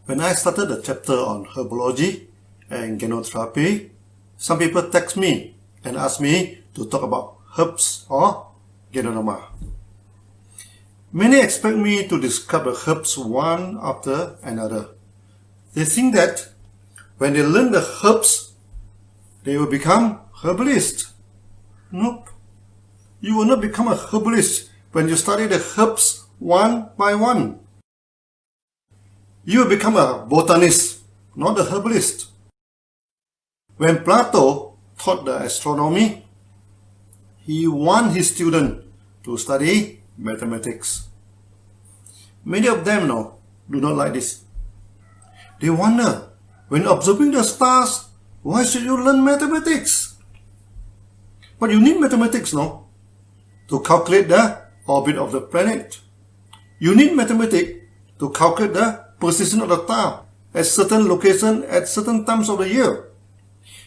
When I started the chapter on herbology and Ganoterapia, some people text me and ask me to talk about herbs or Ganoderma. Many expect me to describe the herbs one after another. They think that when they learn the herbs, they will become herbalists. Nope. You will not become a herbalist when you study the herbs one by one. You will become a botanist, not a herbalist. When Plato taught the astronomy, he wanted his student to study mathematics. Many of them do not like this. They wonder, when observing the stars, why should you learn mathematics? But you need mathematics, to calculate the orbit of the planet. You need mathematics to calculate the position of the star at certain location at certain times of the year.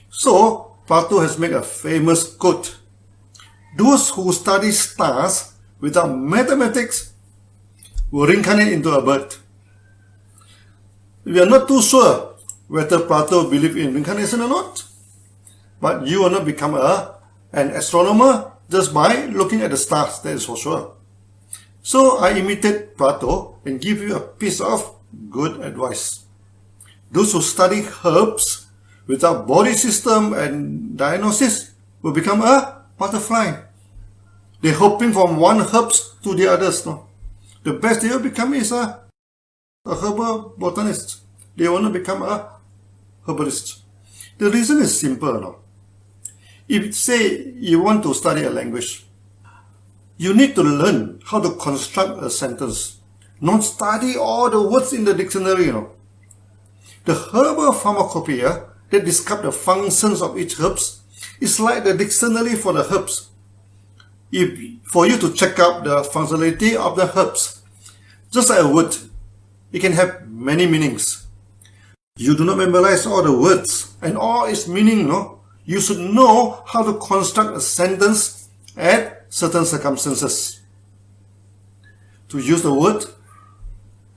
So, Plato has made a famous quote. Those who study stars without mathematics will reincarnate into a bird. We are not too sure whether Plato believed in reincarnation or not. But you will not become an astronomer just by looking at the stars, that is for sure. So I imitate Plato and give you a piece of good advice. Those who study herbs without body system and diagnosis will become a butterfly. They're hopping from one herbs to the others. The best they will become is a herbal botanist. They will not become a herbalist. The reason is simple. If say you want to study a language, you need to learn how to construct a sentence, not study all the words in the dictionary. The herbal pharmacopoeia that describes the functions of each herbs is like the dictionary for the herbs. For you to check out the functionality of the herbs, just like a word, it can have many meanings. You do not memorize all the words and all its meaning, You should know how to construct a sentence at certain circumstances. To use the word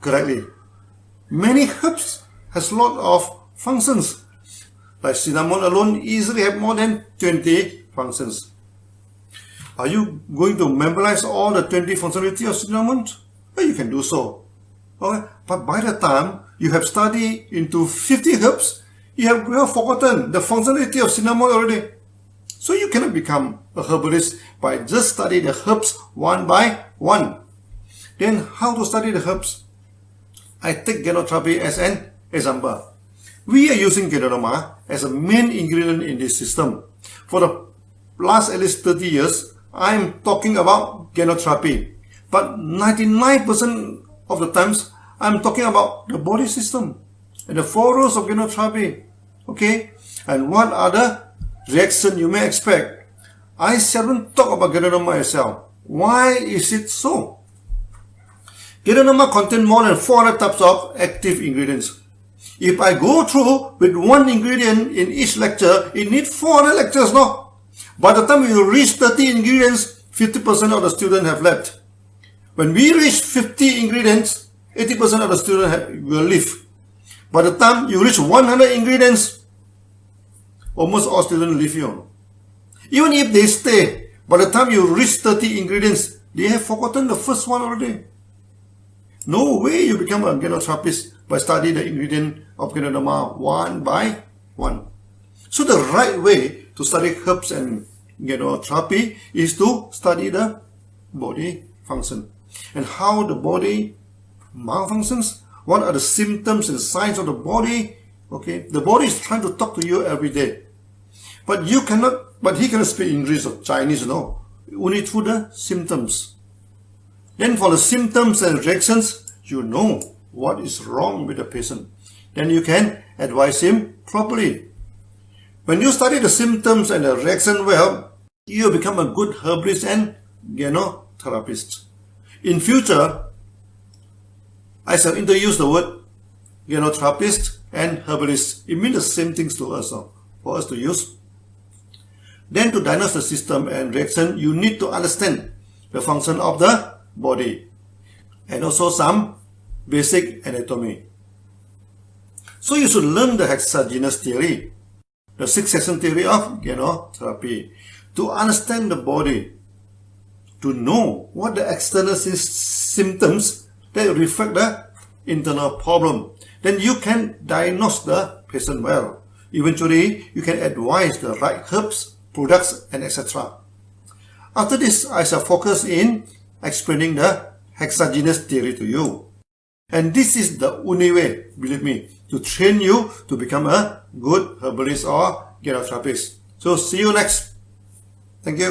correctly. Many herbs has lot of functions. Like cinnamon alone easily have more than 20 functions. Are you going to memorize all the 20 functionality of cinnamon? Well, you can do so. Okay? But by the time you have studied into 50 herbs, you have forgotten the functionality of cinnamon already. So you cannot become a herbalist by just studying the herbs one by one. Then how to study the herbs? I take Ganoterapia as an example. We are using Ganoderma as a main ingredient in this system. For the last at least 30 years, I am talking about Ganoterapia. But 99% of the times, I am talking about the body system and the 4 rules of Ganoterapia. Okay? And what are the reactions you may expect? I seldom talk about Ganoderma itself. Why is it so? Ganoderma contains more than 400 types of active ingredients. If I go through with one ingredient in each lecture, it needs 400 lectures, By the time you reach 30 ingredients, 50% of the students have left. When we reach 50 ingredients, 80% of the students will leave. By the time you reach 100 ingredients, almost all students leave you. Even if they stay, by the time you reach 30 ingredients, they have forgotten the first one already. No way you become a Ganoterapist by studying the ingredient of Ganoderma one by one. So the right way to study herbs and Ganoterapia is to study the body function and how the body malfunctions. What are the symptoms and signs of the body? Okay, the body is trying to talk to you every day, but he cannot speak English or Chinese, only through the symptoms. Then for the symptoms and reactions, you know what is wrong with the patient. Then you can advise him properly. When you study the symptoms and the reaction well, you become a good herbalist and Ganoterapist. In future, I shall introduce the word Ganoterapist and herbalist. It means the same things to us, for us to use. Then to diagnose the system and reaction, you need to understand the function of the body and also some basic anatomy. So you should learn the hexagenous theory, the 6-session theory of Ganoterapia, to understand the body, to know what the external symptoms that reflect the internal problem. Then you can diagnose the patient well. Eventually, you can advise the right herbs, products, and etc. After this, I shall focus in explaining the hexagenous theory to you. And this is the only way, believe me, to train you to become a good herbalist or Ganoterapist. So see you next. Thank you.